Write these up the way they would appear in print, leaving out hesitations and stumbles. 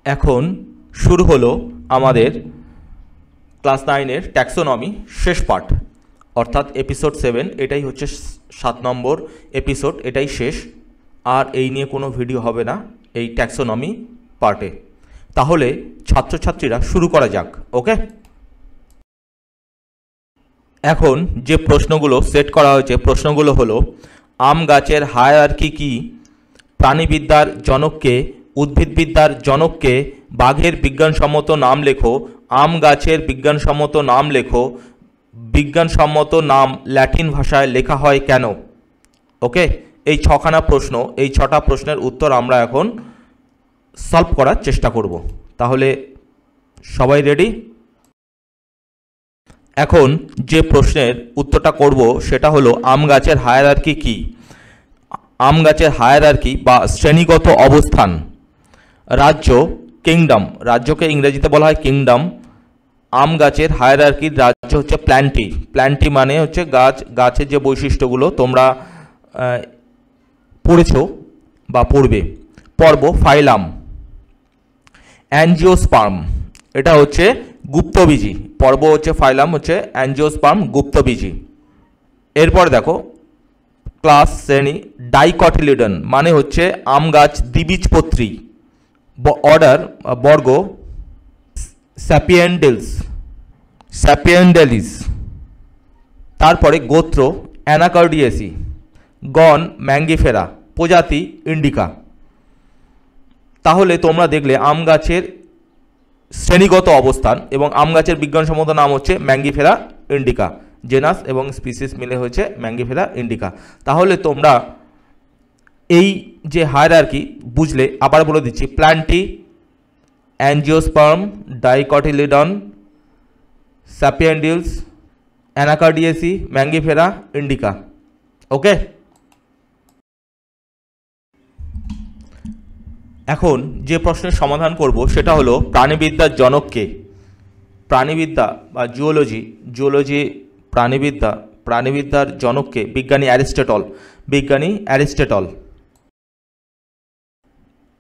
এখন শুরু হলো আমাদের ক্লাস 9-এর ট্যাক্সোনমি শেষ পার্ট, অর্থাৎ এপিসোড 7। এটাই হচ্ছে 7 নম্বর এপিসোড, এটাই শেষ। আর এই নিয়ে কোনো ভিডিও হবে না এই ট্যাক্সোনমি পার্টে। তাহলে ছাত্রছাত্রীরা শুরু করা যাক। ওকে, এখন যে প্রশ্নগুলো সেট করা হয়েছে, প্রশ্নগুলো হলো: আম গাছের হায়ারার্কি কি? প্রাণীবিদ্যার জনককে? উদ্ভিদবিদ্যার জনককে? বাঘের বিজ্ঞানসম্মত নাম লেখো। আম গাছের বিজ্ঞানসম্মত নাম লেখো। বিজ্ঞানসম্মত নাম ল্যাটিন ভাষায় লেখা হয় কেন? ওকে, এই 6খানা প্রশ্ন, এই 6টা প্রশ্নের উত্তর আমরা এখন সলভ করার চেষ্টা করব। তাহলে সবাই রেডি? এখন যে প্রশ্নের উত্তরটা করব সেটা হলো আম গাছের হায়ারার্কি কি? আম গাছের হায়ারার্কি বা শ্রেণীগত অবস্থান। রাজ্য কিংডম, রাজ্যকে ইংরেজিতে বলা হয় কিংডম। আম গাছের হায়ারার্কির রাজ্য হচ্ছে প্ল্যান্টি। প্ল্যান্টি মানে হচ্ছে গাছ, গাছের যে বৈশিষ্ট্যগুলো তোমরা পড়েছো বা পড়বে। পর্ব ফাইলাম। অ্যাঞ্জিওস্পার্ম, এটা হচ্ছে গুপ্তবীজি। পর্ব হচ্ছে ফাইলাম হচ্ছে অ্যাঞ্জিওস্পার্ম, গুপ্তবীজি। এরপর দেখো ক্লাস শ্রেণী ডাইকটিলিডন মানে হচ্ছে আম গাছ দ্বিবীজপত্রী। অর্ডার বর্গ স্যাপিয়েন্ডেলস, স্যাপিয়েন্ডেলিস। তারপরে গোত্র অ্যানাকার্ডিয়েসি। গণ ম্যাঙ্গিফেরা। প্রজাতি ইন্ডিকা। তাহলে তোমরা দেখলে আম গাছের শ্রেণীগত অবস্থান এবং আম গাছের বিজ্ঞানসম্মত নাম হচ্ছে ম্যাঙ্গিফেরা ইন্ডিকা। জেনাস এবং স্পিসিস মিলে হয়েছে ম্যাঙ্গিফেরা ইন্ডিকা। তাহলে তোমরা এই যে হায়ারার্কি বুঝলে, আবার বলে দিচ্ছি: প্ল্যান্টি, অ্যাঞ্জিওস্পার্ম, ডাইকটিলিডন, স্যাপিয়েন্ডিলস, অ্যানাকার্ডিয়েসি, ম্যাঙ্গিফেরা ইন্ডিকা। ওকে, এখন যে প্রশ্নের সমাধান করব সেটা হলো প্রাণীবিদ্যার জনককে? প্রাণীবিদ্যা বা জুওলজি প্রাণীবিদ্যার জনককে? বিজ্ঞানী অ্যারিস্টটল। বিজ্ঞানী অ্যারিস্টটল।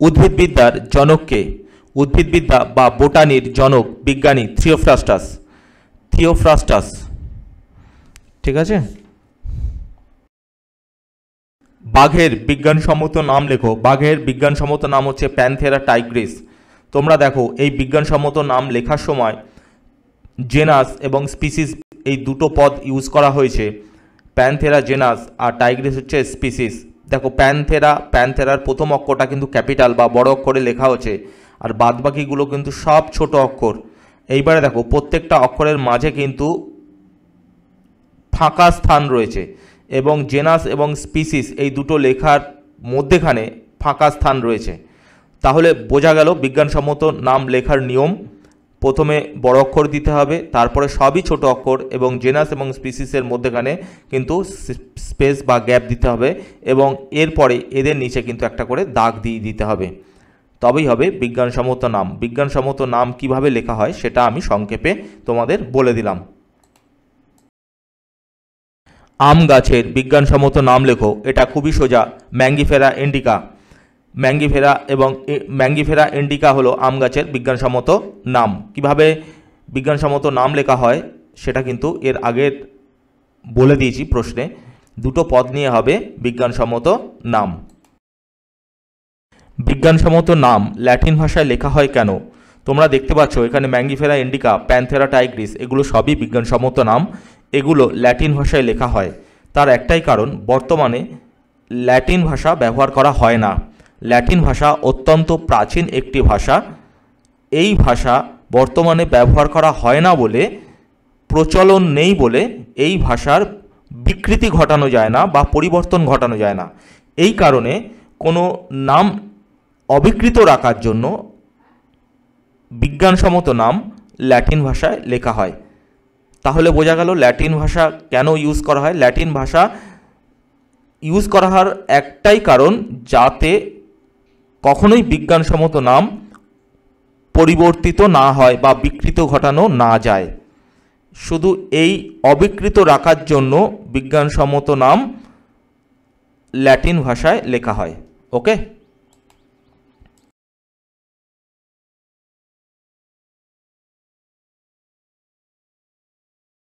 উদ্ভিদবিদ্যার জনককে? উদ্ভিদবিদ্যা বা বোটানির জনক বিজ্ঞানী থিওফ্রাস্টাস। ঠিক আছে। বাঘের বিজ্ঞানসম্মত নাম লেখো। বাঘের বিজ্ঞানসম্মত নাম হচ্ছে প্যানথেরা টাইগ্রিস। তোমরা দেখো এই বিজ্ঞানসম্মত নাম লেখার সময় জেনাস এবং স্পিসিস এই দুটো পদ ইউজ করা হয়েছে। প্যানথেরা জেনাস আর টাইগ্রিস হচ্ছে স্পিসিস। দেখো প্যানথেরার প্রথম অক্ষরটা কিন্তু ক্যাপিটাল বা বড় অক্ষরে লেখা হচ্ছে, আর বাদবাকিগুলো কিন্তু সব ছোট অক্ষর। এইবারে দেখো প্রত্যেকটা অক্ষরের মাঝে কিন্তু ফাঁকা স্থান রয়েছে, এবং জেনাস এবং স্পিসিস এই দুটো লেখার মধ্যেখানে ফাঁকা স্থান রয়েছে। তাহলে বোঝা গেল বিজ্ঞানসম্মত নাম লেখার নিয়ম: প্রথমে বড় অক্ষর দিতে হবে, তারপরে সবই ছোট অক্ষর, এবং জেনাস এবং স্পিসিসের মধ্যেখানে কিন্তু স্পেস বা গ্যাপ দিতে হবে, এবং এরপরে এদের নিচে কিন্তু একটা করে দাগ দিয়ে দিতে হবে, তবেই হবে বিজ্ঞানসম্মত নাম। বিজ্ঞানসম্মত নাম কিভাবে লেখা হয় সেটা আমি সংক্ষেপে তোমাদের বলে দিলাম। আম গাছের বিজ্ঞানসম্মত নাম লেখো। এটা খুবই সোজা, ম্যাঙ্গিফেরা ইন্ডিকা। ম্যাঙ্গিফেরা ইন্ডিকা হলো আম গাছের বিজ্ঞানসম্মত নাম। কিভাবে বিজ্ঞানসম্মত নাম লেখা হয় সেটা কিন্তু এর আগের বলে দিয়েছি প্রশ্নে। দুটো পদ নিয়ে হবে বিজ্ঞানসম্মত নাম। বিজ্ঞানসম্মত নাম ল্যাটিন ভাষায় লেখা হয় কেন? তোমরা দেখতে পাচ্ছ এখানে ম্যাঙ্গিফেরা ইন্ডিকা, প্যানথেরা টাইগ্রিস এগুলো সবই বিজ্ঞানসম্মত নাম। এগুলো ল্যাটিন ভাষায় লেখা হয়। তার একটাই কারণ, বর্তমানে ল্যাটিন ভাষা ব্যবহার করা হয় না। ল্যাটিন ভাষা অত্যন্ত প্রাচীন একটি ভাষা। এই ভাষা বর্তমানে ব্যবহার করা হয় না বলে, প্রচলন নেই বলে এই ভাষার বিকৃতি ঘটানো যায় না বা পরিবর্তন ঘটানো যায় না। এই কারণে কোনো নাম অবিকৃত রাখার জন্য বিজ্ঞানসম্মত নাম ল্যাটিন ভাষায় লেখা হয়। তাহলে বোঝা গেল ল্যাটিন ভাষা কেন ইউজ করা হয়। ল্যাটিন ভাষা ইউজ করার একটাই কারণ, যাতে কখনোই বিজ্ঞানসম্মত নাম পরিবর্তিত না হয় বা বিকৃত ঘটানো না যায়। শুধু এই অবিকৃত রাখার জন্য বিজ্ঞানসম্মত নাম ল্যাটিন ভাষায় লেখা হয়। ওকে।